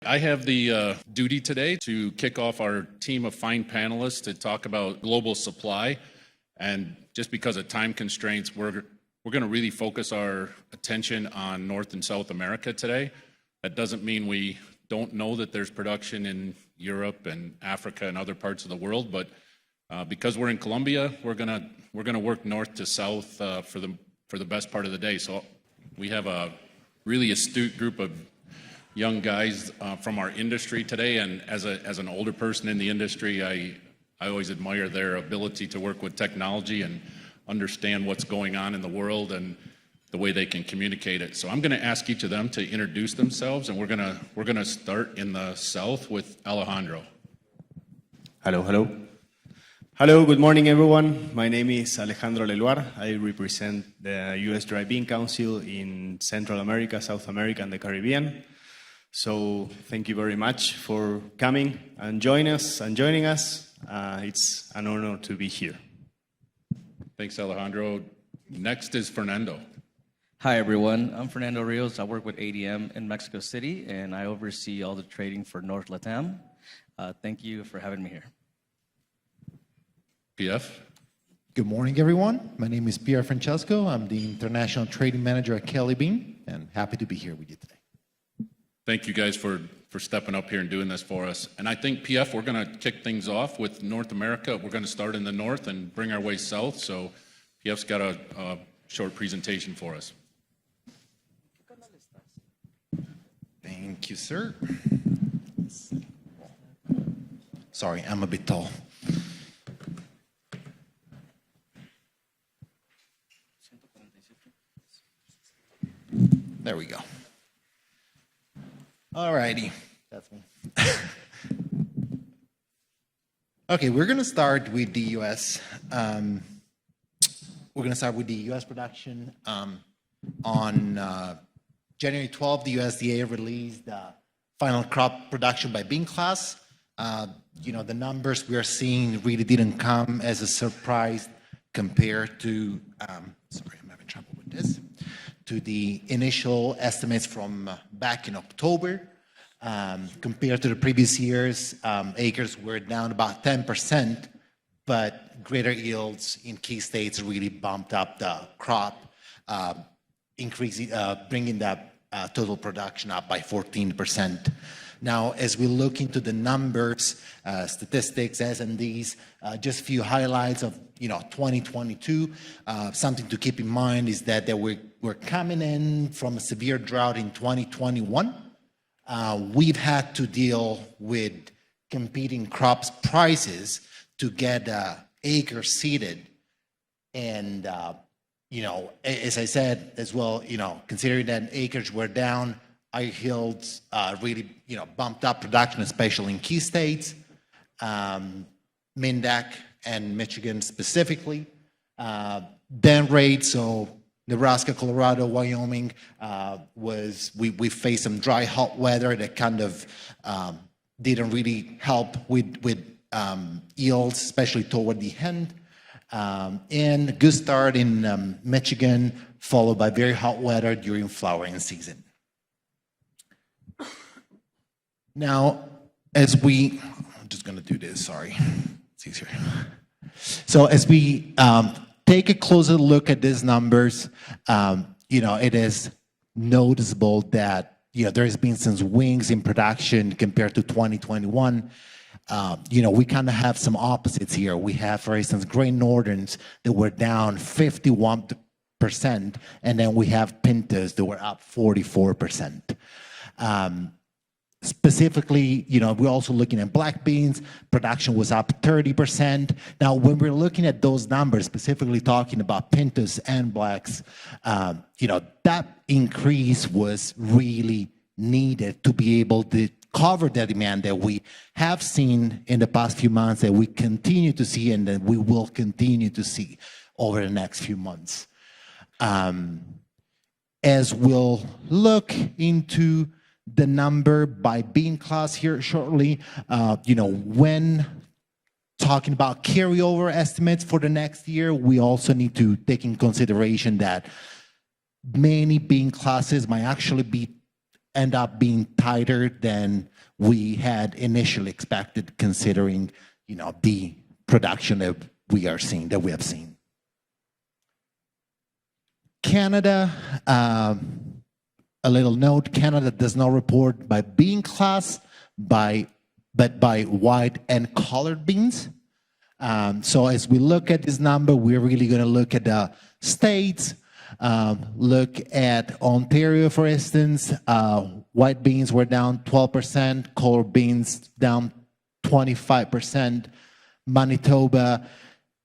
I have the duty today to kick off our team of fine panelists to talk about global supply. And just because of time constraints, we're going to really focus our attention on North and South America today. That doesn't mean we don't know that there's production in Europe and Africa and other parts of the world, but because we're in Colombia, we're gonna work north to south for the best part of the day. So we have a really astute group of young guys from our industry today, and as an older person in the industry, I always admire their ability to work with technology and understand what's going on in the world and the way they can communicate it. So I'm going to ask each of them to introduce themselves, and we're gonna start in the south with Alejandro. Hello, good morning, everyone. My name is Alejandro Leluar. I represent the U.S. Dry Bean Council in Central America, South America, and the Caribbean. So thank you very much for coming and joining us. It's an honor to be here. Thanks, Alejandro. Next is Fernando. Hi, everyone. I'm Fernando Rios. I work with ADM in Mexico City, and I oversee all the trading for North Latam. Thank you for having me here. PF. Good morning, everyone. My name is Pierre Francesco. I'm the International Trading Manager at Kelly Bean, and happy to be here with you today. Thank you guys for stepping up here and doing this for us. And I think, PF, we're going to kick things off with North America. We're going to start in the north and bring our way south. So PF's got a short presentation for us. Thank you, sir. Sorry, I'm a bit tall. There we go. All righty. That's me. Okay, we're going to start with the U.S. We're going to start with the U.S. production. On January 12th, the USDA released the final crop production by bean class. The numbers we are seeing really didn't come as a surprise compared to, sorry, I'm having trouble with this, to the initial estimates from back in October. Compared to the previous years, acres were down about 10%, but greater yields in key states really bumped up the crop, increasing, bringing that total production up by 14%. Now, as we look into the numbers, statistics, S&Ds, just a few highlights of 2022. Something to keep in mind is that we're coming in from a severe drought in 2021. We've had to deal with competing crops prices to get acres seeded, and as I said as well, considering that acres were down, our yields really, bumped up production, especially in key states, MNDAC and Michigan specifically. Den rate, so Nebraska, Colorado, Wyoming, we faced some dry, hot weather that kind of didn't really help with yields, especially toward the end. And a good start in Michigan, followed by very hot weather during flowering season. Now, I'm just going to do this, sorry. It's easier. So as we take a closer look at these numbers, it is noticeable that, there has been some swings in production compared to 2021. We kind of have some opposites here. We have, for instance, grain northerns that were down 51%, and then we have pintos that were up 44%. Specifically, we're also looking at black beans. Production was up 30%. Now, when we're looking at those numbers, specifically talking about pintos and blacks, that increase was really needed to be able to cover the demand that we have seen in the past few months, that we continue to see, and that we will continue to see over the next few months. As we'll look into the number by bean class here shortly, when talking about carryover estimates for the next year, we also need to take in consideration that many bean classes might actually be end up being tighter than we had initially expected, considering, you know, the production that we have seen. Canada, a little note, Canada does not report by bean class, but by white and colored beans. So as we look at this number, we're really going to look at the states, look at Ontario, for instance. White beans were down 12%, colored beans down 25%. Manitoba,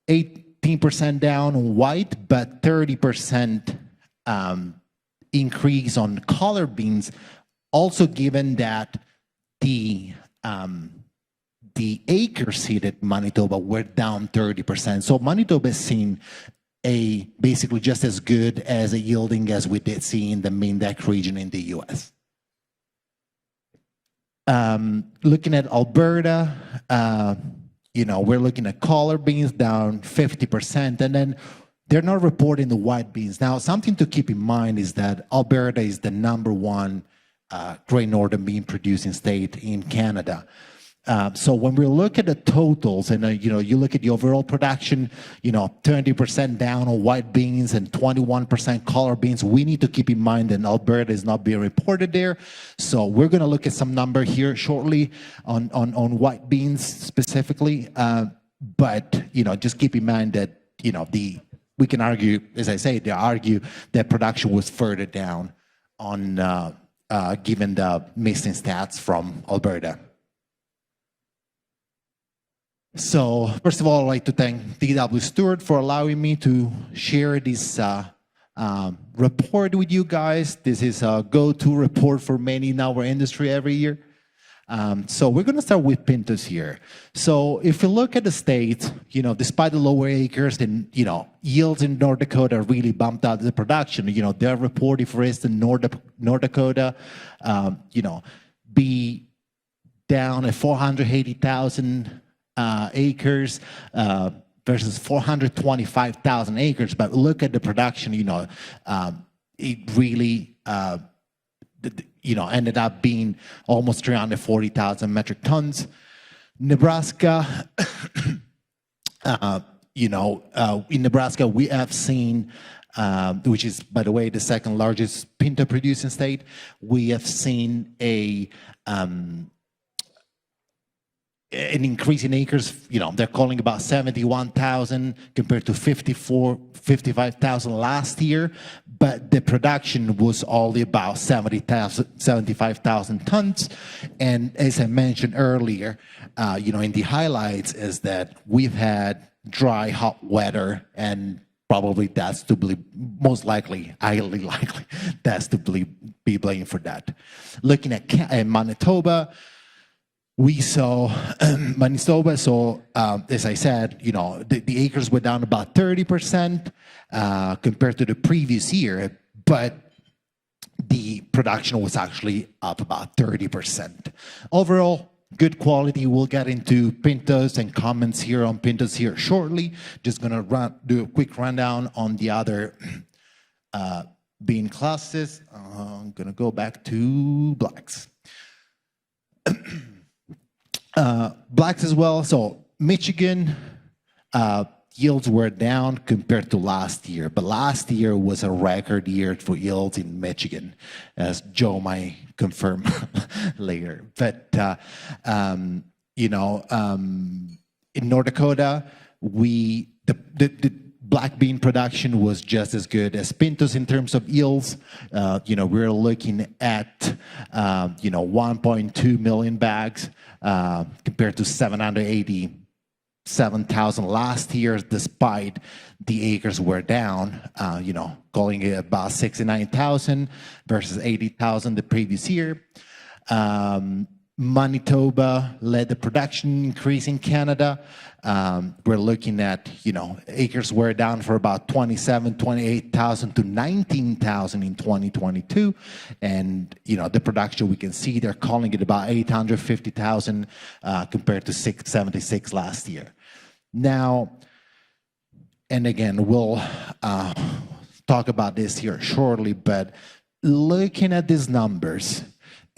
18% down on white, but 30% increase on colored beans. Also, given that the acres seeded Manitoba were down 30%. So Manitoba has seen basically just as good as a yielding as we did see in the main deck region in the US. Looking at Alberta, you know, we're looking at colored beans down 50%, and then they're not reporting the white beans. Now, something to keep in mind is that Alberta is the #1 grain northern bean producing state in Canada. So when we look at the totals, and you know, you look at the overall production, you know, 30% down on white beans and 21% colored beans, we need to keep in mind that Alberta is not being reported there. So we're going to look at some number here shortly on white beans specifically. But you know, just keep in mind that, you know, we can argue, as I say, they argue that production was further down on given the missing stats from Alberta. So first of all, I'd like to thank D.W. Stewart for allowing me to share this report with you guys. This is a go-to report for many in our industry every year. So we're going to start with Pintos here. So if you look at the states, you know, despite the lower acres, then, you know, yields in North Dakota really bumped out the production. You know, they're reporting, for instance, North Dakota, you know, be down at 480,000 acres versus 425,000 acres. But look at the production, you know, it really, you know, ended up being almost 340,000 metric tons. Nebraska, you know, in Nebraska, we have seen, which is, by the way, the second largest pinto producing state, we have seen an increase in acres. You know, they're calling about 71,000 compared to 55,000 last year, but the production was only about 75,000 tons. And as I mentioned earlier, you know, in the highlights is that we've had dry, hot weather, and probably that's to believe, most likely, highly likely, that's to be blamed for that. Looking at Manitoba, we saw Manitoba, so as I said, you know, the acres were down about 30% compared to the previous year, but the production was actually up about 30%. Overall, good quality. We'll get into pintos and comments here on pintos here shortly. Just going to do a quick rundown on the other bean classes. I'm going to go back to blacks. Blacks as well. So Michigan yields were down compared to last year, but last year was a record year for yields in Michigan, as Joe might confirm later. But you know, in North Dakota, the black bean production was just as good as pintos in terms of yields. You know, we're looking at you know, 1.2 million bags compared to 787,000 last year, despite the acres were down. You know, calling it about 69,000 versus 80,000 the previous year. Manitoba led the production increase in Canada. We're looking at, you know, acres were down for about 28,000 to 19,000 in 2022. And, you know, the production, we can see they're calling it about 850,000 compared to 676 last year. Now, and again, we'll talk about this here shortly, but looking at these numbers,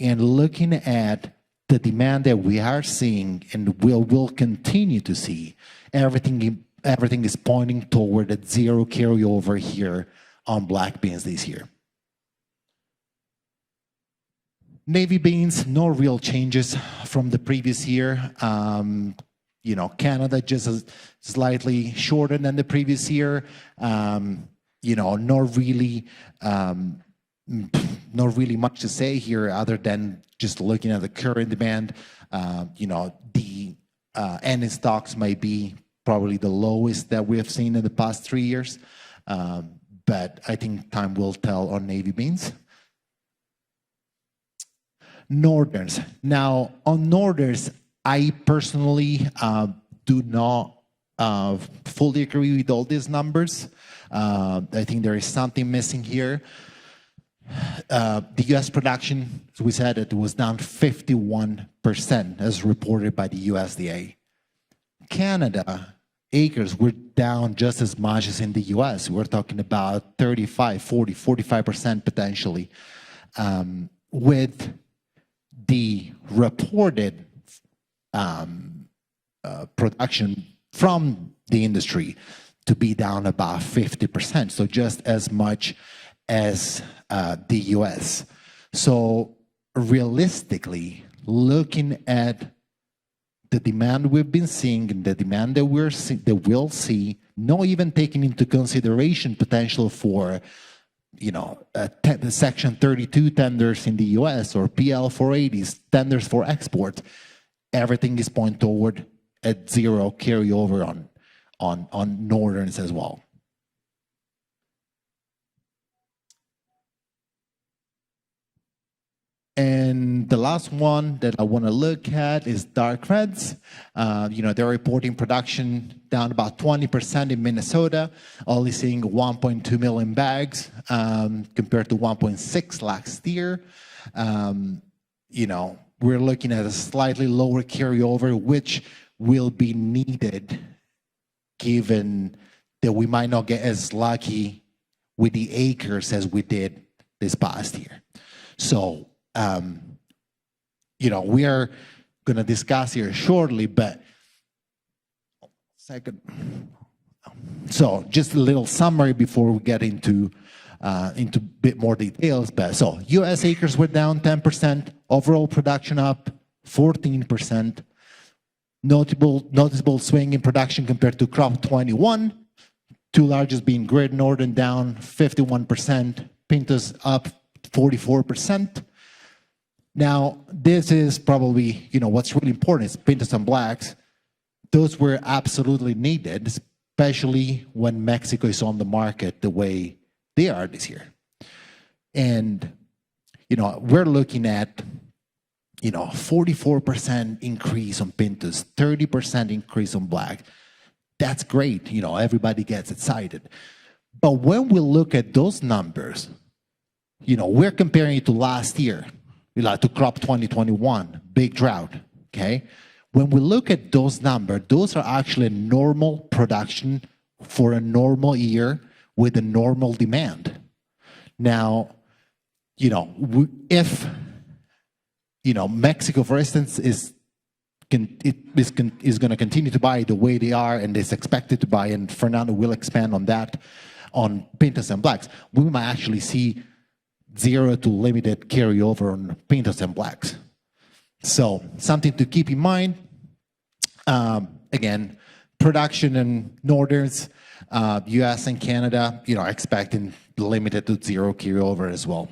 and looking at the demand that we are seeing and will continue to see, everything is pointing toward a zero carryover here on black beans this year. Navy beans, no real changes from the previous year. Canada just slightly shorter than the previous year. Not really much to say here other than just looking at the current demand. The ending stocks might be probably the lowest that we have seen in the past 3 years. But I think time will tell on Navy beans. Northerns. Now, on Northerns, I personally do not fully agree with all these numbers. I think there is something missing here. The U.S. production, as we said, it was down 51% as reported by the USDA. Canada acres were down just as much as in the U.S. We're talking about 35, 40, 45% potentially, with the reported production from the industry to be down about 50%, so just as much as the US. So realistically, looking at the demand we've been seeing and the demand that we'll see, not even taking into consideration potential for the Section 32 tenders in the US or PL 480s, tenders for export, everything is pointing toward a zero carryover on Northerns as well. And the last one that I want to look at is dark reds. They're reporting production down about 20% in Minnesota, only seeing 1.2 million bags compared to 1.6 last year. We're looking at a slightly lower carryover, which will be needed given that we might not get as lucky with the acres as we did this past year. So, we are going to discuss here shortly, but so just a little summary before we get into a bit more details. But so U.S. acres were down 10%, overall production up 14%, noticeable swing in production compared to crop 21, two largest being Great Northern down 51%, Pintos up 44%. Now, this is probably, what's really important is Pintos and Blacks. Those were absolutely needed, especially when Mexico is on the market the way they are this year. And, we're looking at, 44% increase on Pintos, 30% increase on Black. That's great. Everybody gets excited. But when we look at those numbers, we're comparing it to last year. To crop 2021, big drought, okay? When we look at those numbers, those are actually normal production for a normal year with a normal demand. Now, if, Mexico, for instance, is going to continue to buy the way they are and is expected to buy, and Fernando will expand on that, on Pintos and Blacks, we might actually see zero to limited carryover on Pintos and Blacks. So something to keep in mind. Again, production in Northerns, US and Canada, expecting limited to zero carryover as well.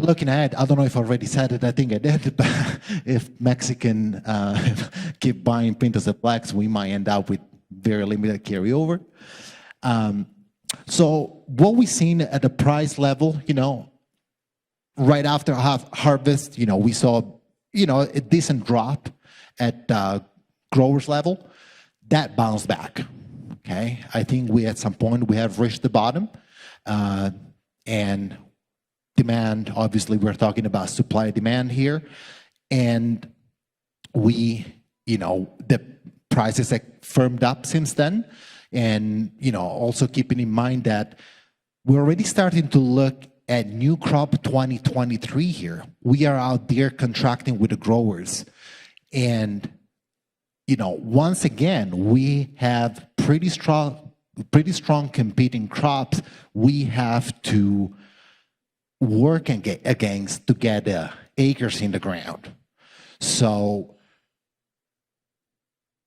Looking ahead, I don't know if I already said it, I think I did, but if Mexican keep buying Pintos and Blacks, we might end up with very limited carryover. So what we've seen at the price level, right after harvest, we saw, a decent drop at growers level. That bounced back, okay? I think at some point we have reached the bottom. And demand, obviously we're talking about supply demand here. And the prices have firmed up since then. And, also keeping in mind that we're already starting to look at new crop 2023 here. We are out there contracting with the growers. And, once again, we have pretty strong competing crops we have to work against to get the acres in the ground. So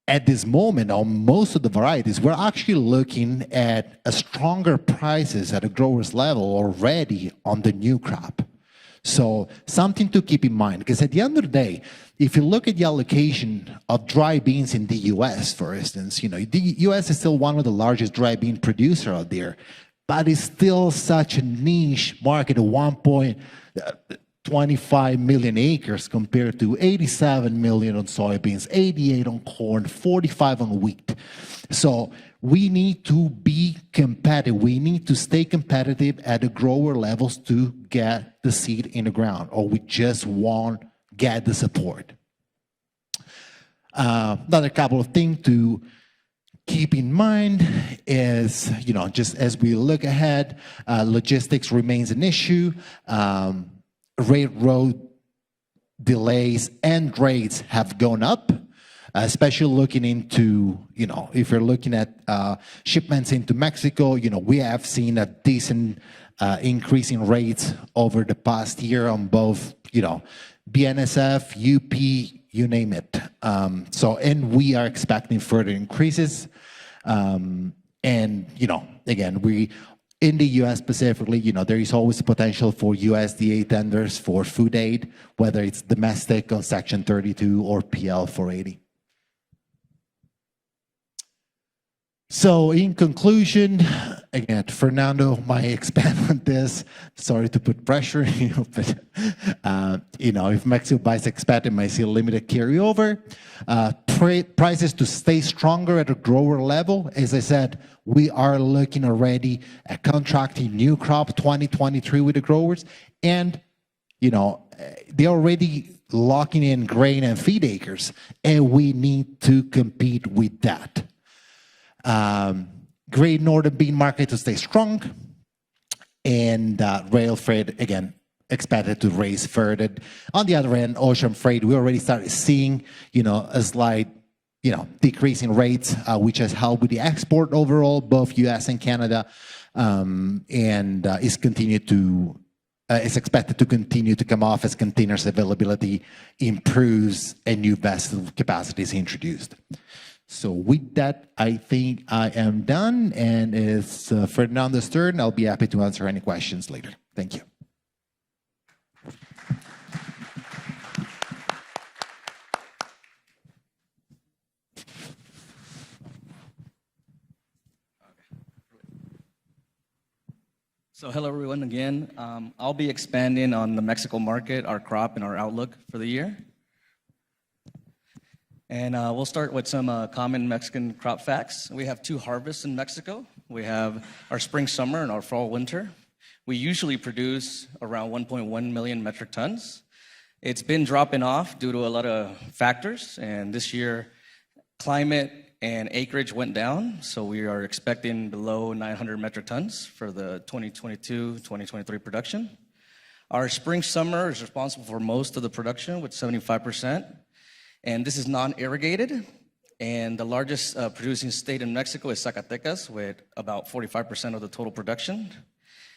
at this moment, on most of the varieties, we're actually looking at a stronger prices at a grower's level already on the new crop. So something to keep in mind, because at the end of the day, if you look at the allocation of dry beans in the U.S., for instance, the U.S. is still one of the largest dry bean producer out there, but it's still such a niche market of 1.25 million acres compared to 87 million on soybeans, 88 on corn, 45 on wheat. So we need to be competitive. We need to stay competitive at the grower levels to get the seed in the ground, or we just won't get the support. Another couple of things to keep in mind is, just as we look ahead, logistics remains an issue. Railroad delays and rates have gone up, especially looking into, if you're looking at shipments into Mexico, we have seen a decent increase in rates over the past year on both, BNSF, UP, you name it. And we are expecting further increases. And, again, in the U.S. specifically, there is always potential for USDA tenders for food aid, whether it's domestic on Section 32 or PL 480. So in conclusion, again, Fernando might expand on this. Sorry to put pressure on you, but if Mexico buys expected, might see a limited carryover. Prices to stay stronger at a grower level. As I said, we are looking already at contracting new crop 2023 with the growers, and they're already locking in grain and feed acres, and we need to compete with that. Great northern bean market to stay strong, and rail freight, again, expected to raise further. On the other end, ocean freight, we already started seeing, a slight, decrease in rates, which has helped with the export overall, both U.S. and Canada, and is expected to continue to come off as containers availability improves and new vessel capacity is introduced. So with that, I think I am done, and it's Fernando's turn. I'll be happy to answer any questions later. Thank you. So hello, everyone, again. I'll be expanding on the Mexico market, our crop, and our outlook for the year. And we'll start with some common Mexican crop facts. We have two harvests in Mexico. We have our spring, summer, and our fall, winter. We usually produce around 1.1 million metric tons. It's been dropping off due to a lot of factors, and this year, climate and acreage went down, so we are expecting below 900 metric tons for the 2022-2023 production. Our spring, summer is responsible for most of the production with 75%. And this is non-irrigated, and the largest producing state in Mexico is Zacatecas with about 45% of the total production.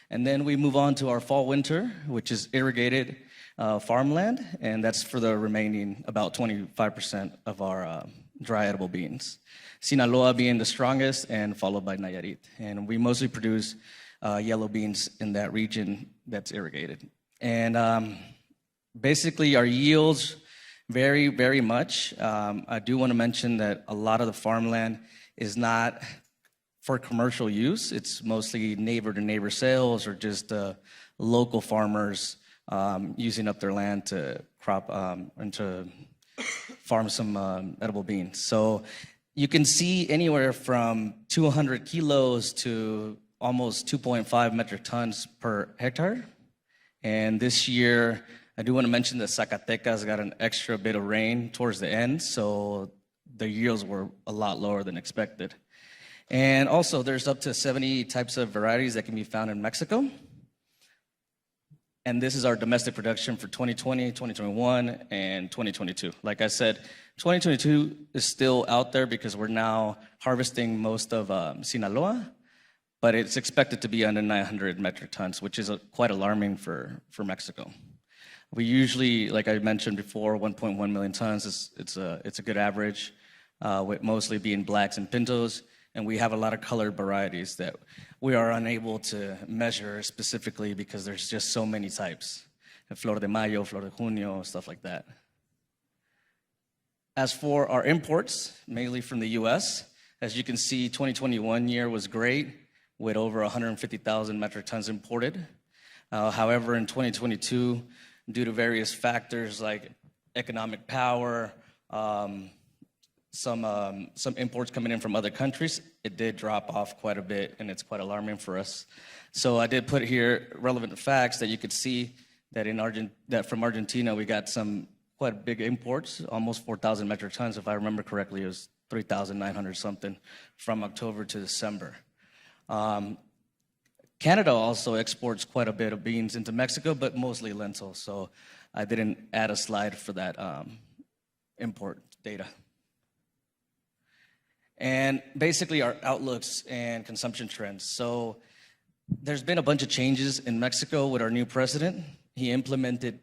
And then we move on to our fall winter, which is irrigated farmland, and that's for the remaining about 25% of our dry edible beans. Sinaloa being the strongest, and followed by Nayarit. And we mostly produce yellow beans in that region that's irrigated. And basically our yields vary very much. I do want to mention that a lot of the farmland is not for commercial use. It's mostly neighbor-to-neighbor sales, or just local farmers using up their land to crop and to farm some edible beans. So you can see anywhere from 200 kilos to almost 2.5 metric tons per hectare. And this year, I do want to mention that Zacatecas got an extra bit of rain towards the end, so the yields were a lot lower than expected. And also, there's up to 70 types of varieties that can be found in Mexico. And this is our domestic production for 2020, 2021, and 2022. Like I said, 2022 is still out there because we're now harvesting most of Sinaloa, but it's expected to be under 900 metric tons, which is quite alarming for Mexico. We usually, like I mentioned before, 1.1 million tons, it's a good average, with mostly being blacks and pintos, and we have a lot of colored varieties that we are unable to measure specifically because there's just so many types. Flor de Mayo, Flor de Junio, stuff like that. As for our imports, mainly from the US, as you can see, 2021 year was great with over 150,000 metric tons imported. However, in 2022, due to various factors like economic power, some imports coming in from other countries, it did drop off quite a bit, and it's quite alarming for us. So I did put here relevant facts that you could see that from Argentina we got some quite big imports, almost 4,000 metric tons. If I remember correctly, it was 3,900 something from October to December. Canada also exports quite a bit of beans into Mexico, but mostly lentils. So I didn't add a slide for that import data. And basically our outlooks and consumption trends. So there's been a bunch of changes in Mexico with our new president. He implemented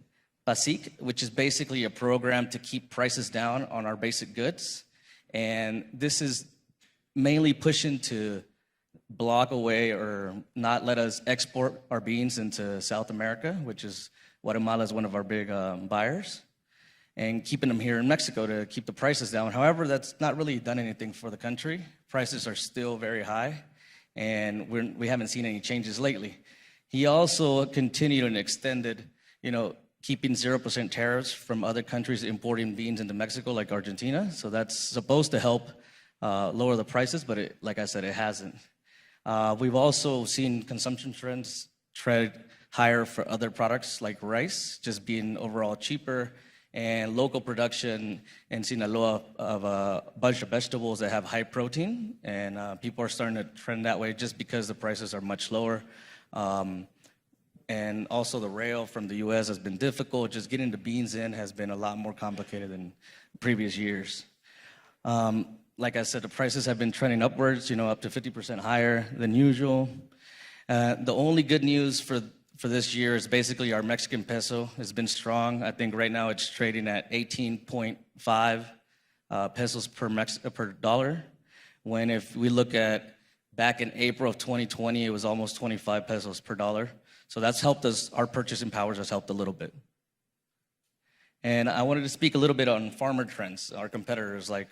PASIC, which is basically a program to keep prices down on our basic goods. And this is mainly pushing to block away or not let us export our beans into South America, which is Guatemala is one of our big buyers, and keeping them here in Mexico to keep the prices down. However, that's not really done anything for the country. Prices are still very high, and we haven't seen any changes lately. He also continued and extended, keeping 0% tariffs from other countries importing beans into Mexico, like Argentina. So that's supposed to help lower the prices, but like I said, it hasn't. We've also seen consumption trends trend higher for other products like rice, just being overall cheaper, and local production in Sinaloa of a bunch of vegetables that have high protein, and people are starting to trend that way just because the prices are much lower. And also the rail from the US has been difficult. Just getting the beans in has been a lot more complicated than previous years. Like I said, the prices have been trending upwards, up to 50% higher than usual. The only good news for this year is basically our Mexican peso has been strong. I think right now it's trading at 18.5 pesos per dollar. When if we look at back in April of 2020, it was almost 25 pesos per dollar. So that's helped us, our purchasing powers has helped a little bit. And I wanted to speak a little bit on farmer trends, our competitors, like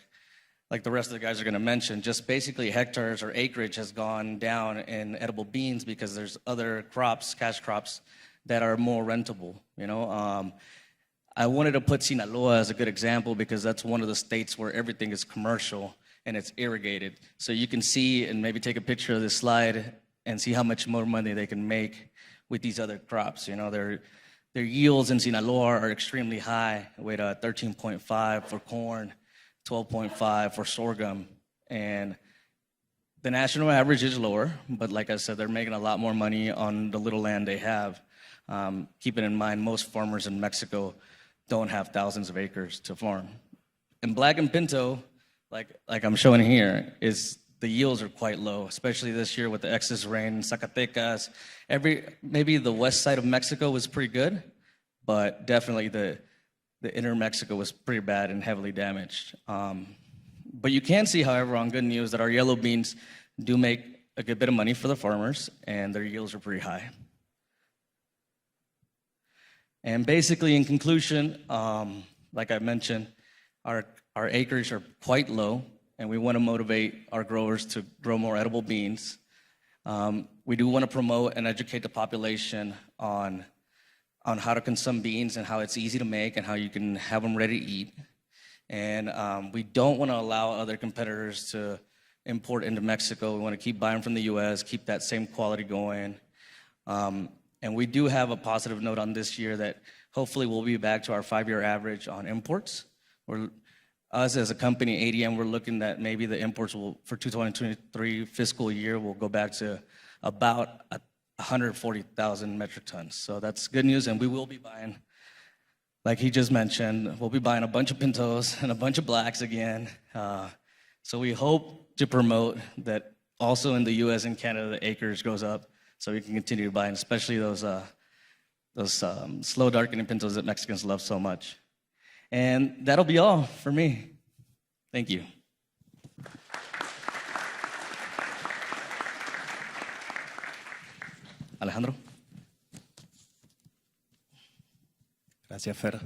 the rest of the guys are gonna mention. Just basically hectares or acreage has gone down in edible beans because there's other crops, cash crops, that are more rentable, I wanted to put Sinaloa as a good example because that's one of the states where everything is commercial and it's irrigated. So you can see and maybe take a picture of this slide and see how much more money they can make with these other crops. Their yields in Sinaloa are extremely high, with 13.5 for corn, 12.5 for sorghum, and the national average is lower, but like I said, they're making a lot more money on the little land they have. Keeping in mind, most farmers in Mexico don't have thousands of acres to farm. And black and pinto, like I'm showing here, the yields are quite low, especially this year with the excess rain in Zacatecas. Maybe the west side of Mexico was pretty good, but definitely the inner Mexico was pretty bad and heavily damaged. But you can see, however, on good news, that our yellow beans do make a good bit of money for the farmers, and their yields are pretty high. And basically, in conclusion, like I mentioned, our acres are quite low, and we want to motivate our growers to grow more edible beans. We do want to promote and educate the population on how to consume beans and how it's easy to make and how you can have them ready to eat. And we don't want to allow other competitors to import into Mexico. We want to keep buying from the US, keep that same quality going. And we do have a positive note on this year that hopefully we'll be back to our 5-year average on imports. Us as a company, ADM, we're looking that maybe the imports will, for 2023 fiscal year, will go back to about 140,000 metric tons. So that's good news, and we will be buying, like he just mentioned, we'll be buying a bunch of Pintos and a bunch of Blacks again. So we hope to promote that also in the US and Canada, the acreage goes up so we can continue buying, especially those slow darkening Pintos that Mexicans love so much. And that'll be all for me. Thank you. Alejandro. Gracias, Fer.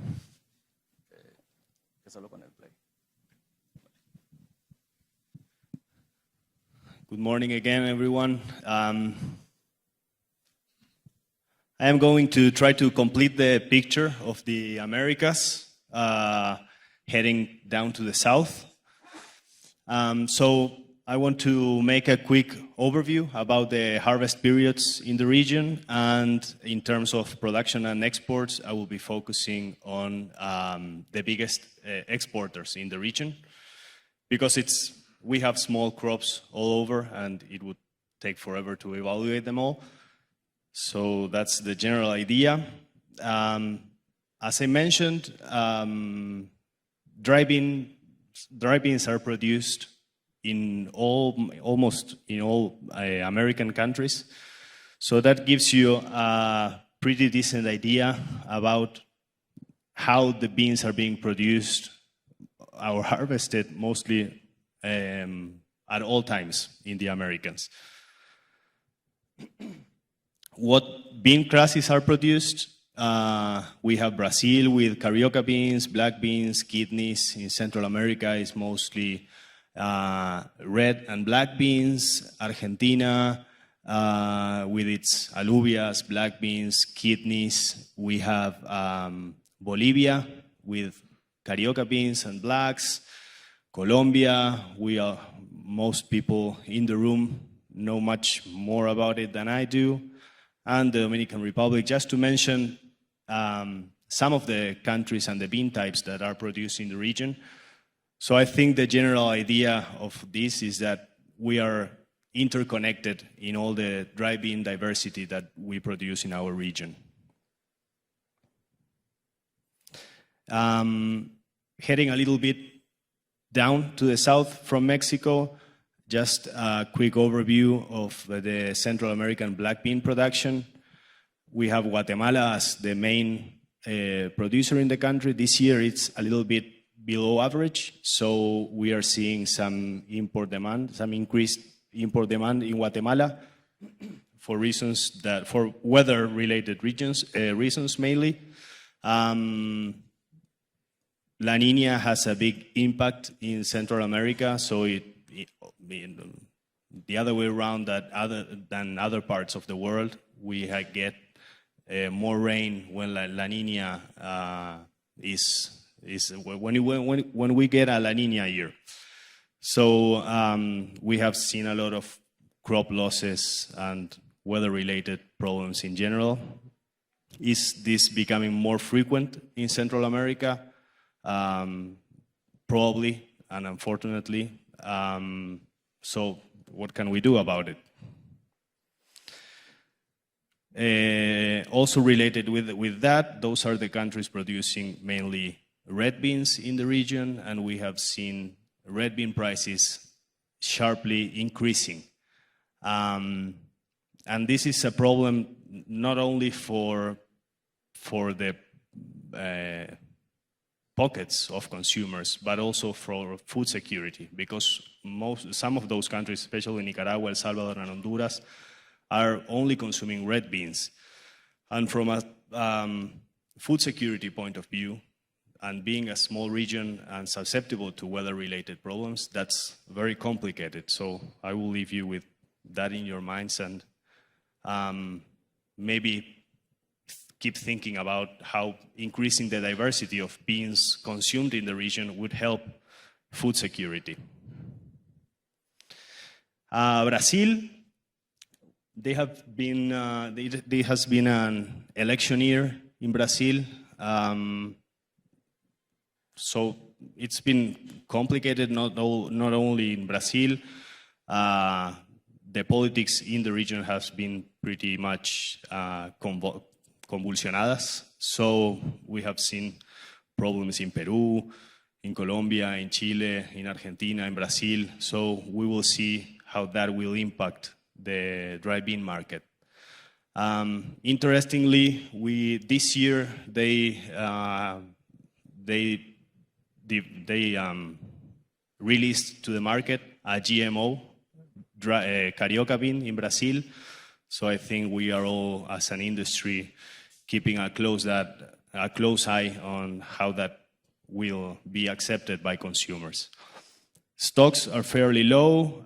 Good morning again, everyone. I am going to try to complete the picture of the Americas, heading down to the south. So I want to make a quick overview about the harvest periods in the region, and in terms of production and exports, I will be focusing on the biggest exporters in the region, because we have small crops all over and it would take forever to evaluate them all. So that's the general idea. As I mentioned, dry beans are produced in almost in all American countries. So that gives you a pretty decent idea about how the beans are being produced or harvested, mostly at all times in the Americans. What bean classes are produced? We have Brazil with carioca beans, black beans, kidneys. In Central America is mostly red and black beans. Argentina with its alubias, black beans, kidneys. We have Bolivia with carioca beans and blacks. Colombia, most people in the room know much more about it than I do. And the Dominican Republic, just to mention some of the countries and the bean types that are produced in the region. So I think the general idea of this is that we are interconnected in all the dry bean diversity that we produce in our region. Heading a little bit down to the south from Mexico, just a quick overview of the Central American black bean production. We have Guatemala as the main producer in the country. This year it's a little bit below average, so we are seeing some import demand, some increased import demand in Guatemala for weather-related reasons mainly. La Niña has a big impact in Central America, so the other way around than other parts of the world, we get more rain when La Niña when we get a La Niña year. So we have seen a lot of crop losses and weather-related problems in general. Is this becoming more frequent in Central America? Probably, and unfortunately. So what can we do about it? Also related with that, those are the countries producing mainly red beans in the region, and we have seen red bean prices sharply increasing. And this is a problem not only for the pockets of consumers, but also for food security, because some of those countries, especially Nicaragua, El Salvador, and Honduras, are only consuming red beans. And from a food security point of view, and being a small region and susceptible to weather-related problems, that's very complicated. So I will leave you with that in your minds, and maybe keep thinking about how increasing the diversity of beans consumed in the region would help food security. Brazil, there has been an election year in Brazil. So it's been complicated, not only in Brazil. the politics in the region has been pretty much convulsionadas. So we have seen problems in Peru, in Colombia, in Chile, in Argentina, in Brazil. So we will see how that will impact the dry bean market. Interestingly, this year they released to the market a GMO Carioca bean in Brazil. So I think we are all, as an industry, keeping a close eye on how that will be accepted by consumers. Stocks are fairly low.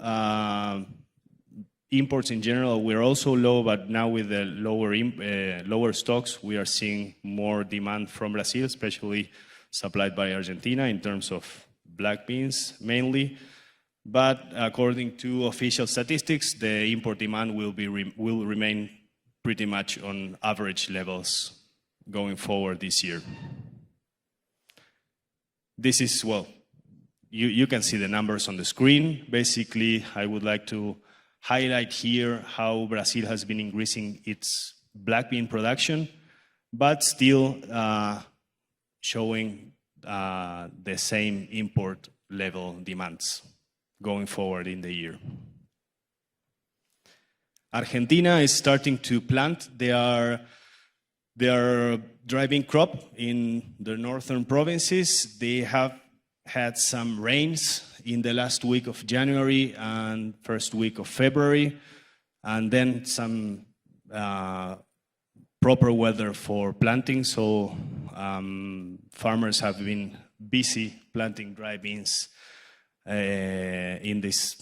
Imports in general were also low, but now with the lower stocks, we are seeing more demand from Brazil, especially supplied by Argentina in terms of black beans mainly. But according to official statistics, the import demand will remain pretty much on average levels going forward this year. This is, well, you can see the numbers on the screen. Basically, I would like to highlight here how Brazil has been increasing its black bean production, but still showing the same import level demands going forward in the year. Argentina is starting to plant their dry bean crop in the northern provinces. They have had some rains in the last week of January and first week of February, and then some proper weather for planting. So farmers have been busy planting dry beans in this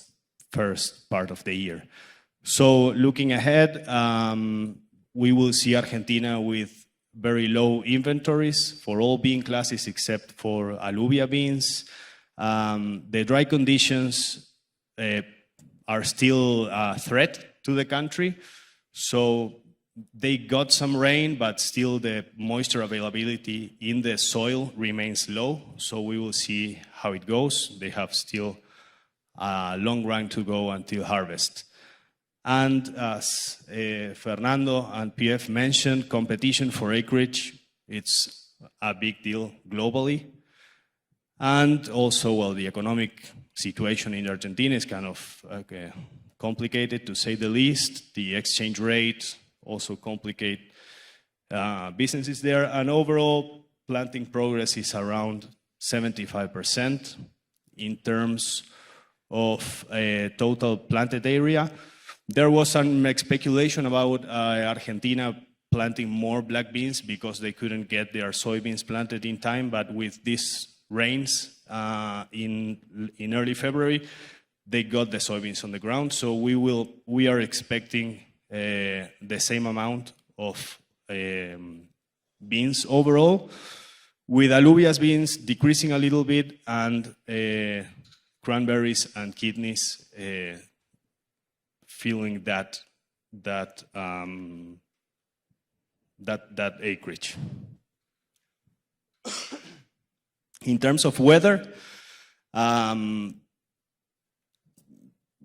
first part of the year. So looking ahead, we will see Argentina with very low inventories for all bean classes except for alluvia beans. The dry conditions are still a threat to the country. So they got some rain, but still the moisture availability in the soil remains low. So we will see how it goes. They have still a long run to go until harvest. And as Fernando and PF mentioned, competition for acreage, it's a big deal globally. And also, well, the economic situation in Argentina is kind of complicated, to say the least. The exchange rate also complicate businesses there. And overall, planting progress is around 75% in terms of total planted area. There was some speculation about Argentina planting more black beans because they couldn't get their soybeans planted in time, but with these rains in early February, they got the soybeans on the ground. So we are expecting the same amount of beans overall, with alluvias beans decreasing a little bit and cranberries and kidneys feeling that acreage. In terms of weather,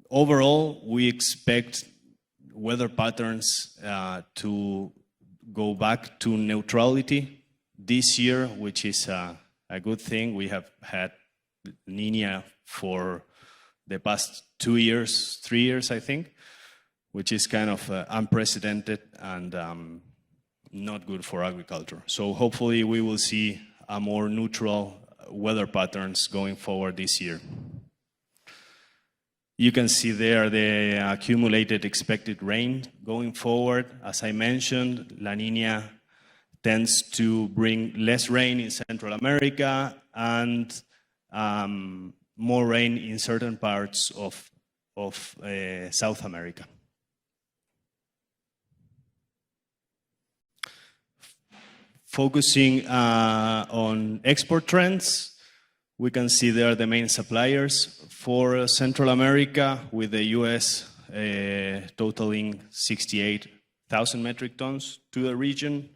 overall, we expect weather patterns to go back to neutrality this year, which is a good thing. We have had Niña for the past 2 years, 3 years, I think, which is kind of unprecedented and not good for agriculture. So hopefully we will see a more neutral weather patterns going forward this year. You can see there the accumulated expected rain going forward. As I mentioned, La Niña tends to bring less rain in Central America and more rain in certain parts of South America. Focusing on export trends, we can see there the main suppliers for Central America, with the US totaling 68,000 metric tons to the region.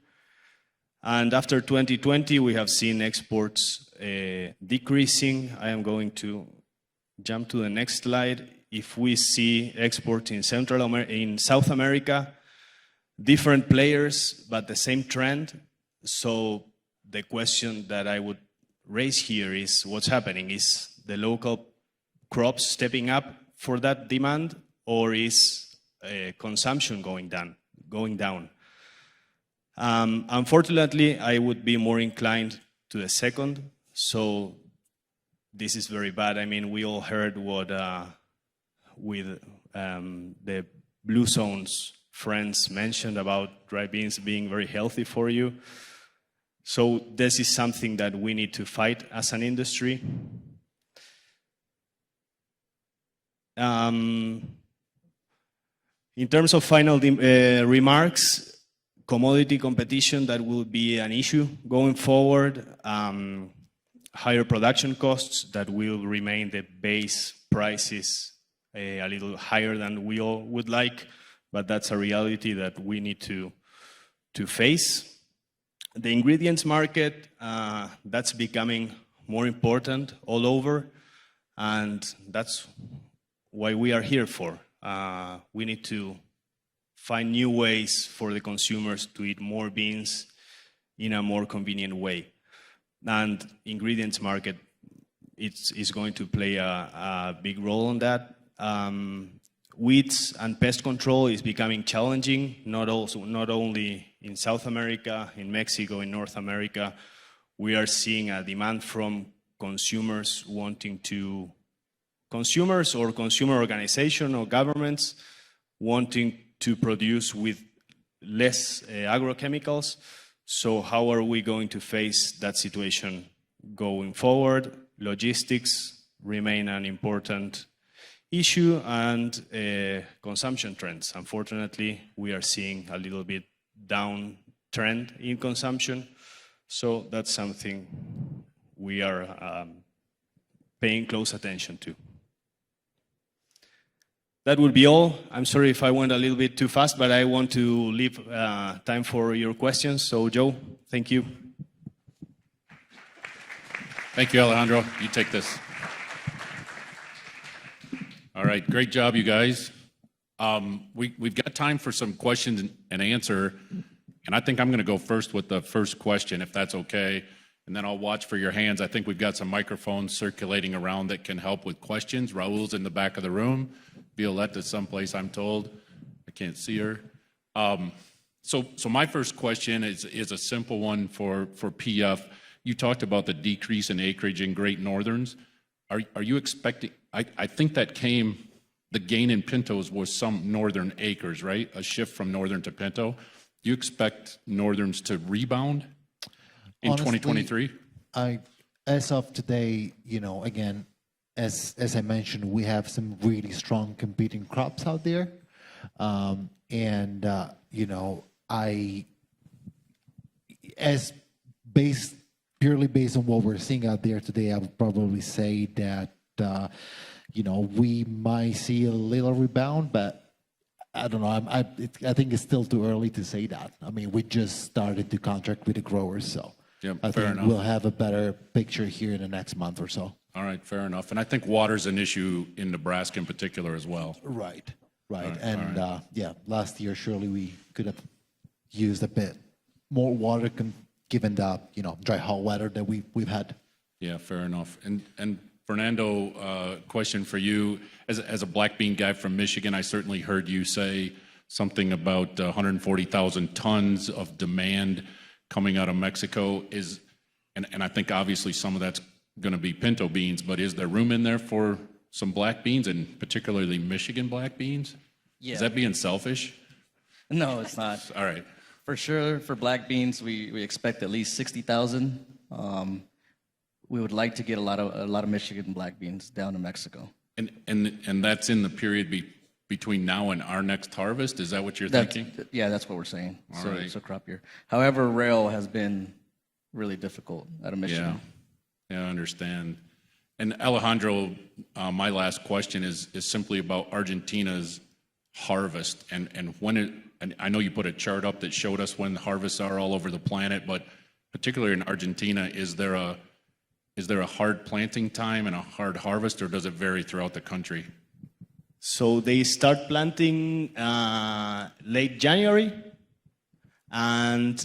And after 2020, we have seen exports decreasing. I am going to jump to the next slide. if we see exports in in South America, different players, but the same trend. So the question that I would raise here is what's happening? Is the local crops stepping up for that demand, or is consumption going down? Unfortunately, I would be more inclined to the second. So this is very bad. I mean, we all heard what with the Blue Zone's friends mentioned about dry beans being very healthy for you. So this is something that we need to fight as an industry. In terms of final remarks, commodity competition, that will be an issue going forward. Higher production costs, that will remain the base prices a little higher than we all would like, but that's a reality that we need to face. The ingredients market, that's becoming more important all over, and that's why we are here for. We need to find new ways for the consumers to eat more beans in a more convenient way. And ingredients market is going to play a big role on that. Weeds and pest control is becoming challenging, not only in South America, in Mexico, in North America. We are seeing a demand from consumers or consumer organizations or governments wanting to produce with less agrochemicals. So how are we going to face that situation going forward? Logistics remain an important issue, and consumption trends. Unfortunately, we are seeing a little bit down trend in consumption. So that's something we are paying close attention to. That would be all. I'm sorry if I went a little bit too fast, but I want to leave time for your questions. So, Joe, thank you. Thank you, Alejandro. You take this. All right, great job, you guys. We've got time for some questions and answer, and I think I'm going to go first with the first question, if that's okay, and then I'll watch for your hands. I think we've got some microphones circulating around that can help with questions. Raul's in the back of the room. Violetta's someplace, I'm told. I can't see her. So my first question is a simple one for PF. You talked about the decrease in acreage in Great Northerns. Are you expecting, I think that the gain in pintos was some northern acres, right? A shift from northern to pinto. Do you expect northerns to rebound in 2023? As of today, again, as I mentioned, we have some really strong competing crops out there. Purely based on what we're seeing out there today, I would probably say that, we might see a little rebound, but I don't know. I think it's still too early to say that. I mean, we just started to contract with the growers, so yeah, I think we'll have a better picture here in the next month or so. All right, fair enough. And I think water's an issue in Nebraska in particular as well. Right. Last year surely we could have used a bit more water given the dry hot weather that we've had. Yeah, fair enough. And Fernando, question for you. As a black bean guy from Michigan, I certainly heard you say something about 140,000 tons of demand coming out of Mexico. And I think obviously some of that's going to be pinto beans, but is there room in there for some black beans, and particularly Michigan black beans? Yeah. Is that being selfish? No, it's not. All right. For sure, for black beans, we expect at least 60,000. We would like to get a lot of Michigan black beans down to Mexico. And that's in the period between now and our next harvest. Is that what you're thinking? Yeah, that's what we're saying. All right. So crop year. However, rail has been really difficult out of Michigan. Yeah, I understand. And Alejandro, my last question is simply about Argentina's harvest and when and I know you put a chart up that showed us when the harvests are all over the planet, but particularly in Argentina, is there a hard planting time and a hard harvest, or does it vary throughout the country? So they start planting late January, and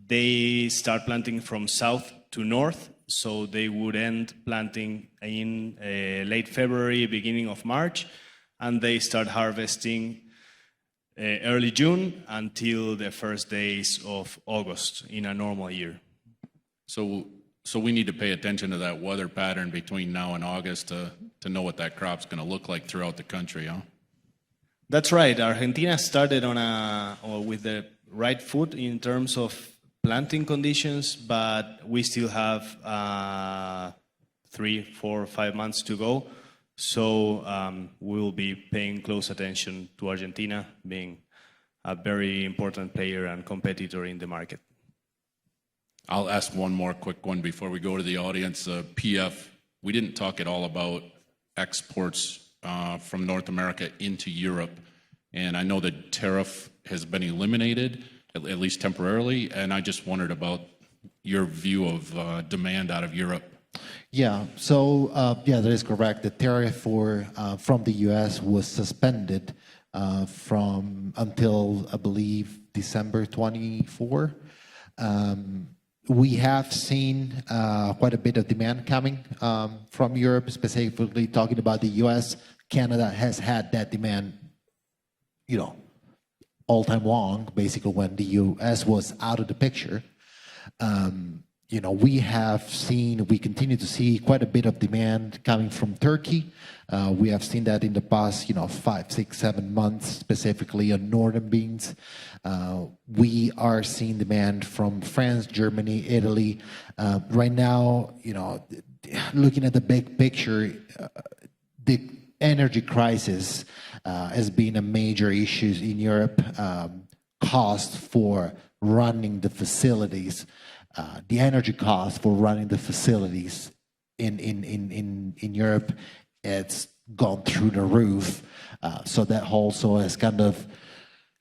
they start planting from south to north. So they would end planting in late February, beginning of March, and they start harvesting early June until the first days of August in a normal year. So we need to pay attention to that weather pattern between now and August to know what that crop's going to look like throughout the country, huh? That's right. Argentina started with the right foot in terms of planting conditions, but we still have 3, 4, 5 months to go. So we'll be paying close attention to Argentina being a very important player and competitor in the market. I'll ask one more quick one before we go to the audience. PF, we didn't talk at all about exports from North America into Europe. And I know the tariff has been eliminated, at least temporarily, and I just wondered about your view of demand out of Europe. Yeah, so that is correct. The tariff from the U.S. was suspended until, I believe, December 24. We have seen quite a bit of demand coming from Europe, specifically talking about the U.S. Canada has had that demand, all time long, basically when the U.S. was out of the picture. We continue to see quite a bit of demand coming from Turkey. We have seen that in the past, 5, 6, 7 months, specifically on northern beans. We are seeing demand from France, Germany, Italy. Right now, looking at the big picture, the energy crisis has been a major issue in Europe. Cost for running the facilities. The energy cost for running the facilities in Europe, it's gone through the roof. So that also has kind of,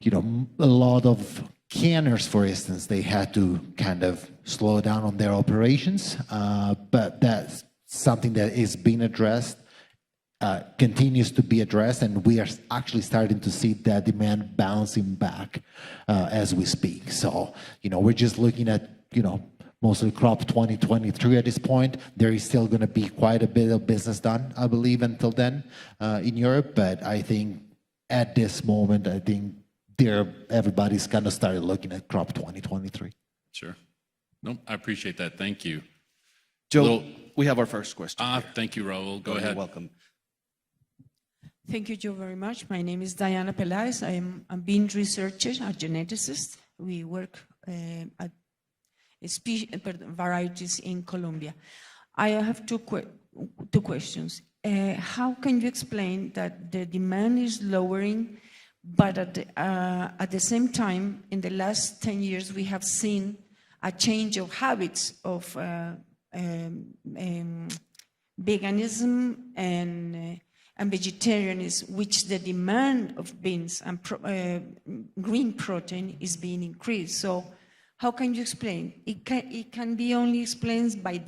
a lot of canners, for instance, they had to kind of slow down on their operations. But that's something that is being addressed, continues to be addressed, and we are actually starting to see that demand bouncing back as we speak. So, we're just looking at, mostly crop 2023 at this point. There is still going to be quite a bit of business done, I believe, until then in Europe. But I think at this moment, everybody's kind of started looking at crop 2023. Sure. No, I appreciate that. Thank you. Joe, we have our first question. Thank you, Raul. Go ahead. You're welcome. Thank you, Joe, very much. My name is Diana Peláez. I am a bean researcher, a geneticist. We work at varieties in Colombia. I have two questions. How can you explain that the demand is lowering, but at the same time, in the last 10 years, we have seen a change of habits of veganism and vegetarianism, which the demand of beans and green protein is being increased. So how can you explain? It can be only explained by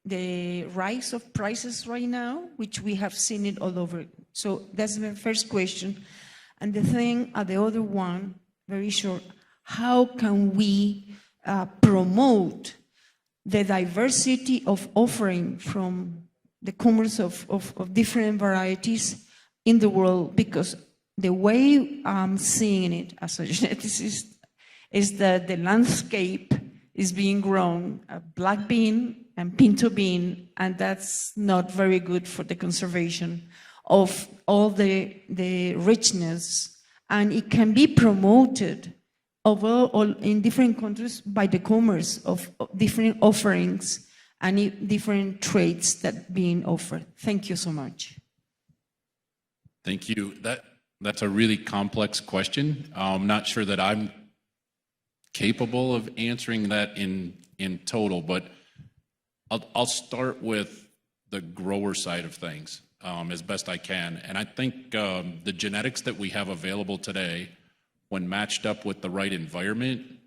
the rise of prices right now, which we have seen it all over. So that's the first question. And the other one, very short, how can we promote the diversity of offering from the commerce of different varieties in the world? Because the way I'm seeing it as a geneticist is that the landscape is being grown, black bean and pinto bean, and that's not very good for the conservation of all the richness. And it can be promoted overall in different countries by the commerce of different offerings and different traits that being offered. Thank you so much. Thank you. That's a really complex question. I'm not sure that I'm capable of answering that in total, but I'll start with the grower side of things as best I can. And I think the genetics that we have available today, when matched up with the right environment,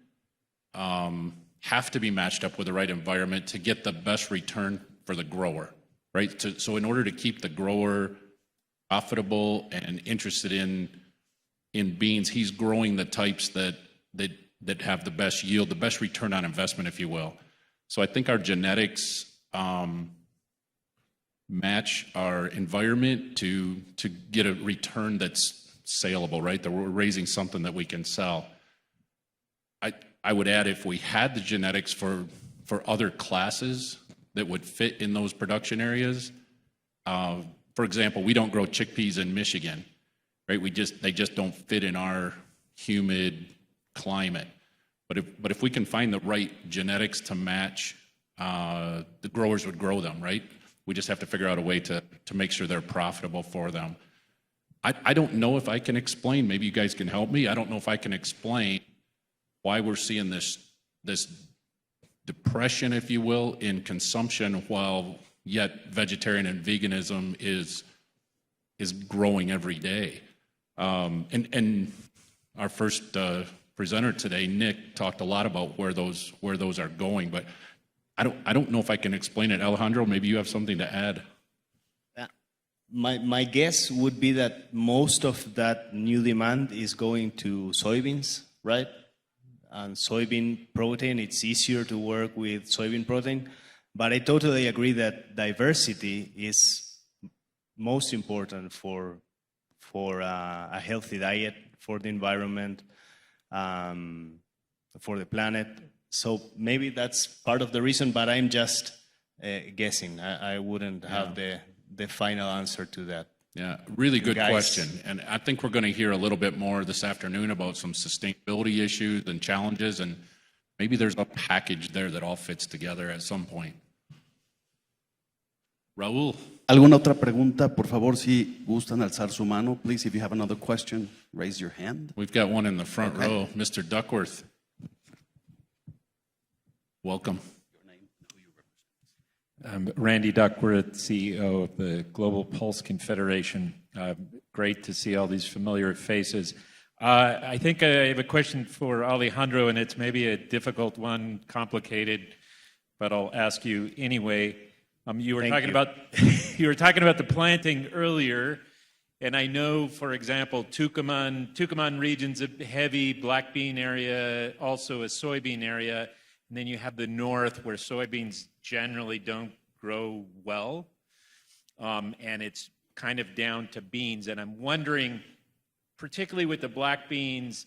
have to be matched up with the right environment to get the best return for the grower, right? So in order to keep the grower profitable and interested in beans, he's growing the types that have the best yield, the best return on investment, if you will. So I think our genetics match our environment to get a return that's saleable, right? That we're raising something that we can sell. I would add, if we had the genetics for other classes that would fit in those production areas, for example, we don't grow chickpeas in Michigan, right? They just don't fit in our humid climate. But if we can find the right genetics to match, the growers would grow them, right? We just have to figure out a way to make sure they're profitable for them. I don't know if I can explain, maybe you guys can help me. I don't know if I can explain why we're seeing this depression, if you will, in consumption, while yet vegetarian and veganism is growing every day. And our first presenter today, Nick, talked a lot about where those are going, but I don't know if I can explain it. Alejandro, maybe you have something to add. My guess would be that most of that new demand is going to soybeans, right? And soybean protein, it's easier to work with soybean protein. But I totally agree that diversity is most important for a healthy diet, for the environment, for the planet. So maybe that's part of the reason, but I'm just guessing. I wouldn't have the final answer to that. Yeah, really good Guys. question. And I think we're going to hear a little bit more this afternoon about some sustainability issues and challenges, and maybe there's a package there that all fits together at some point. Raul. ¿Alguna otra pregunta? Por favor, si gustan alzar su mano. Please, if you have another question, raise your hand. We've got one in the front row, Mr. Duckworth. Welcome. Randy Duckworth, CEO of the Global Pulse Confederation. Great to see all these familiar faces. I think I have a question for Alejandro, and it's maybe a difficult one, complicated, but I'll ask you anyway. You were talking about you were talking about the planting earlier, and I know, for example, Tucumán region's a heavy black bean area, also a soybean area. And then you have the north where soybeans generally don't grow well. And it's kind of down to beans. And I'm wondering, particularly with the black beans,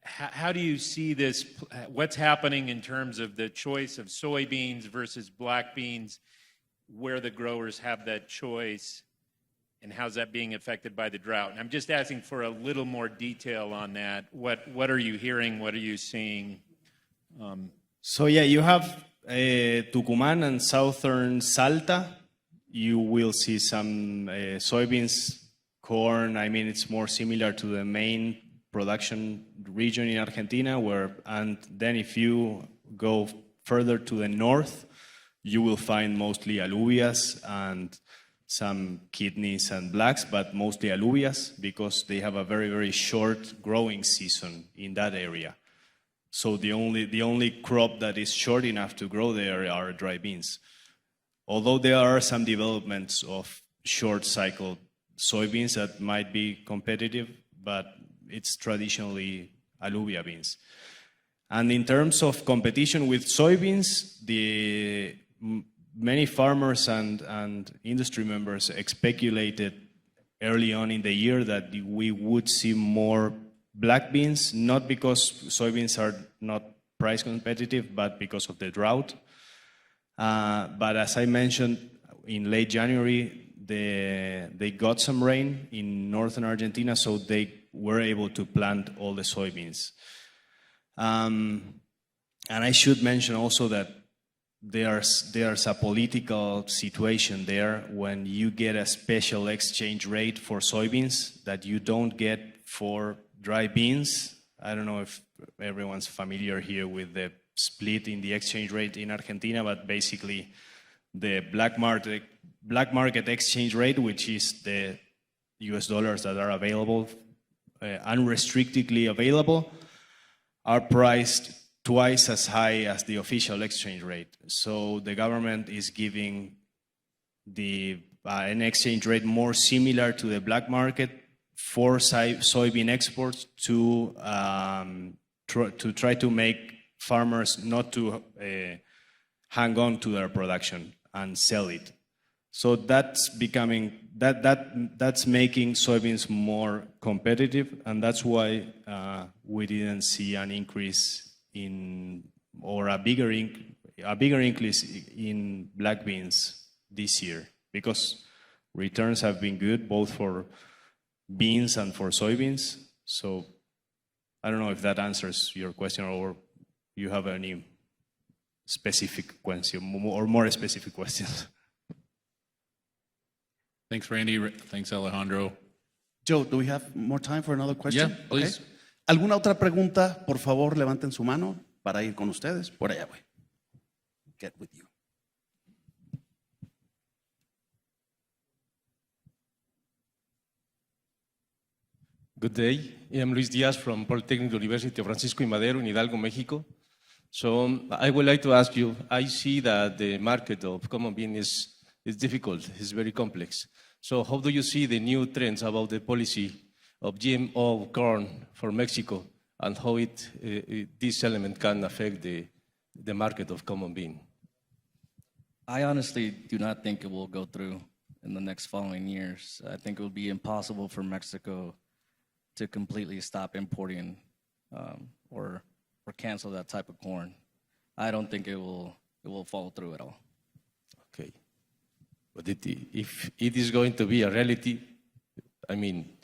how do you see this? What's happening in terms of the choice of soybeans versus black beans, where the growers have that choice, and how's that being affected by the drought? And I'm just asking for a little more detail on that. What are you hearing? What are you seeing? So yeah, you have Tucumán and southern Salta. You will see some soybeans, corn. I mean, it's more similar to the main production region in Argentina. And then if you go further to the north, you will find mostly alluvias and some kidneys and blacks, but mostly alluvias because they have a very, very short growing season in that area. So the only crop that is short enough to grow there are dry beans. Although there are some developments of short cycle soybeans that might be competitive, but it's traditionally alluvia beans. And in terms of competition with soybeans, many farmers and industry members speculated early on in the year that we would see more black beans, not because soybeans are not price competitive, but because of the drought. But as I mentioned, in late January, they got some rain in northern Argentina, so they were able to plant all the soybeans. And I should mention also that there's a political situation there when you get a special exchange rate for soybeans that you don't get for dry beans. I don't know if everyone's familiar here with the split in the exchange rate in Argentina, but basically the black market exchange rate, which is the US dollars that are available, unrestrictedly available, are priced twice as high as the official exchange rate. So the government is giving the an exchange rate more similar to the black market for soybean exports to try to make farmers not to hang on to their production and sell it. So that's becoming that's making soybeans more competitive, and that's why we didn't see an increase in or a bigger increase in black beans this year, because returns have been good both for beans and for soybeans. So I don't know if that answers your question, or you have any specific question or more specific questions. Thanks, Randy. Thanks, Alejandro. Joe, do we have more time for another question? Yeah, please. Okay. ¿Alguna otra pregunta? Por favor, levanten su mano para ir con ustedes. Por allá, voy. Get with you. Good day. I'm Luis Diaz from Polytechnic University of Francisco y Madero in Hidalgo, Mexico. So I would like to ask you, I see that the market of common bean is difficult, it's very complex. So how do you see the new trends about the policy of GMO corn for Mexico, and how this element can affect the market of common bean? I honestly do not think it will go through in the next following years. I think it will be impossible for Mexico to completely stop importing or cancel that type of corn. I don't think it will follow through at all. Okay. But if it is going to be a reality, I mean,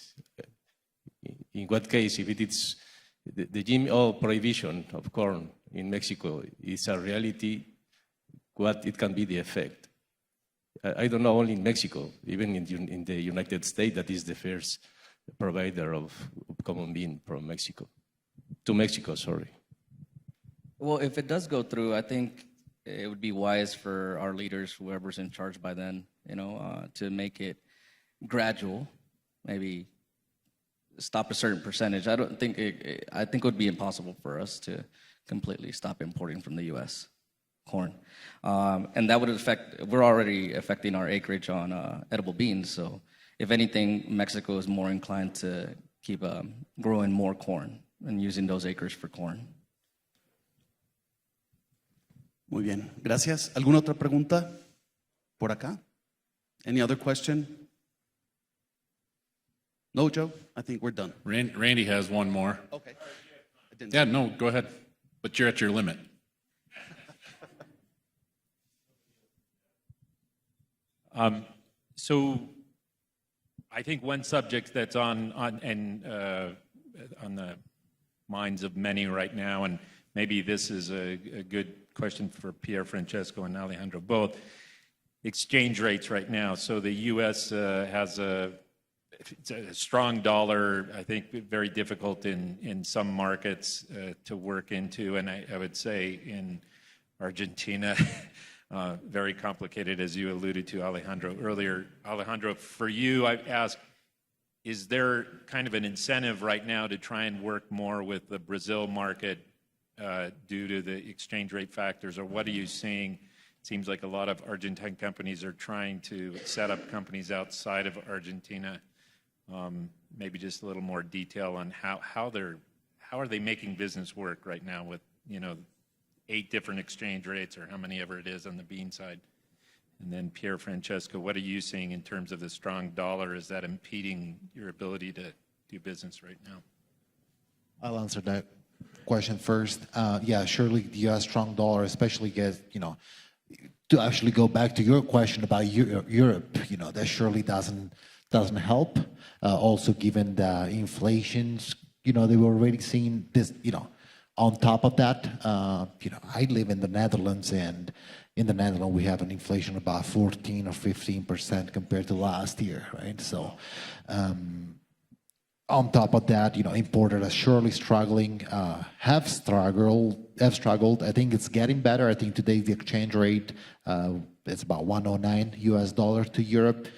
in what case, if it is the GMO prohibition of corn in Mexico is a reality, what it can be the effect? I don't know, only in Mexico, even in the United States, that is the first provider of common bean from Mexico, to Mexico, sorry. Well, if it does go through, I think it would be wise for our leaders, whoever's in charge by then, to make it gradual, maybe stop a certain percentage. I think it would be impossible for us to completely stop importing from the U.S. corn. And that would we're already affecting our acreage on edible beans. So if anything, Mexico is more inclined to keep growing more corn and using those acres for corn. Muy bien, gracias. ¿Alguna otra pregunta por acá? Any other question? No, Joe? I think we're done. Randy has one more. Okay. Yeah, no, go ahead. But you're at your limit. So I think one subject that's on the minds of many right now, and maybe this is a good question for Pierre Francesco and Alejandro both, exchange rates right now. So the U.S. has a strong dollar, I think very difficult in some markets to work into, and I would say in Argentina, very complicated, as you alluded to, Alejandro, earlier. Alejandro, for you, I've asked, is there kind of an incentive right now to try and work more with the Brazil market due to the exchange rate factors, or what are you seeing? It seems like a lot of Argentine companies are trying to set up companies outside of Argentina. Maybe just a little more detail on how are they making business work right now with 8 different exchange rates, or how many ever it is on the bean side. And then Pierre Francesco, what are you seeing in terms of the strong dollar? Is that impeding your ability to do business right now? I'll answer that question first. Yeah, surely the U.S. strong dollar, especially to actually go back to your question about Europe, that surely doesn't help. Also, given the inflations, they were already seeing this, on top of that, I live in the Netherlands, and in the Netherlands we have an inflation of about 14 or 15% compared to last year, right? So, on top of that, importers are surely struggling, have struggled. I think it's getting better. I think today the exchange rate, it's about $1.09 to Europe.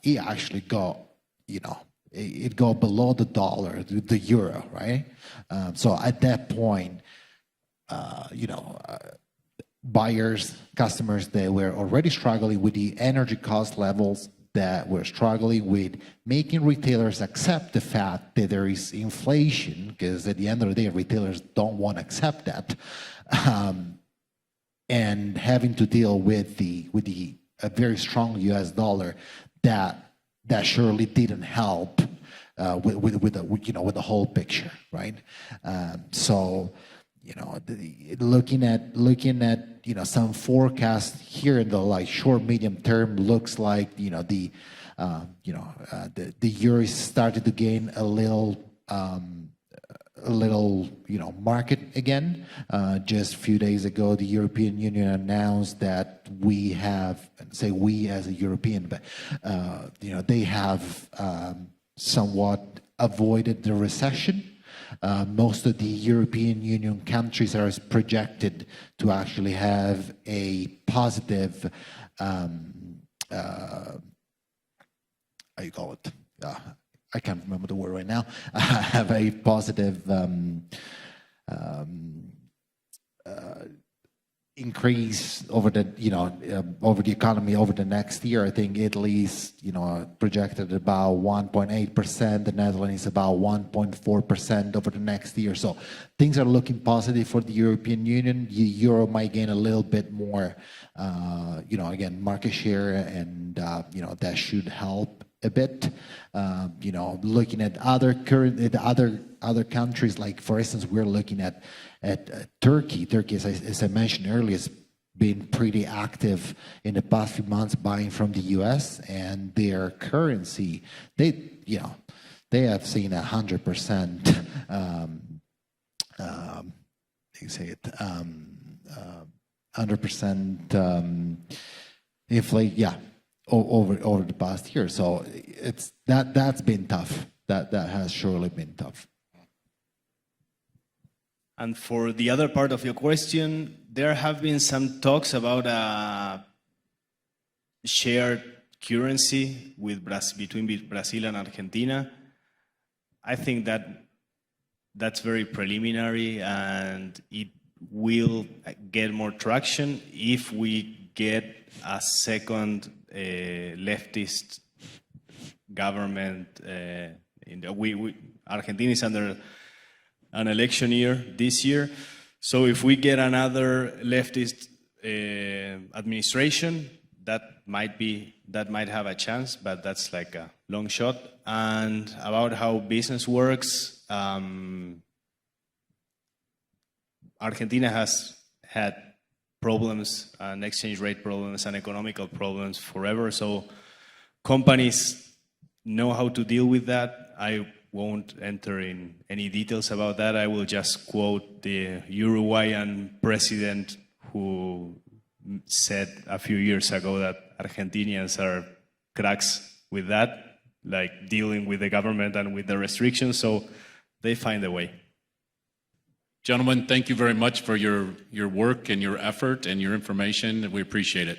It actually got, it got below the dollar, the euro, right? So at that point, buyers, customers, they were already struggling with the energy cost levels. that we're struggling with making retailers accept the fact that there is inflation, because at the end of the day, retailers don't want to accept that, and having to deal with a very strong U.S. dollar that surely didn't help with the whole picture, right? So, looking at some forecast here in the short medium term looks like the euro started to gain a little market again. Just a few days ago, the European Union announced that we have, say we as a European, but they have somewhat avoided the recession. Most of the European Union countries are projected to actually have a positive, how you call it? I can't remember the word right now. Have a positive increase over the over the economy over the next year. I think Italy's projected about 1.8%. The Netherlands is about 1.4% over the next year. So things are looking positive for the European Union. The euro might gain a little bit more, again, market share, and that should help a bit. Looking at other countries, like for instance, we're looking at Turkey. Turkey, as I mentioned earlier, has been pretty active in the past few months buying from the U.S. and their currency. They have seen 100%. You say it. 100% inflation. Yeah. Over the past year, so that's been tough. That has surely been tough. And for the other part of your question, there have been some talks about a shared currency between Brazil and Argentina. I think that's very preliminary, and it will get more traction if we get a second leftist government. Argentina is under an election year this year, so if we get another leftist administration, that might have a chance, but that's like a long shot. And about how business works, Argentina has had problems and exchange rate problems and economical problems forever, so companies know how to deal with that. I won't enter in any details about that. I will just quote the Uruguayan president who said a few years ago that Argentinians are cracks with that, like dealing with the government and with the restrictions, so they find a way. Gentlemen, thank you very much for your work and your effort and your information. We appreciate it.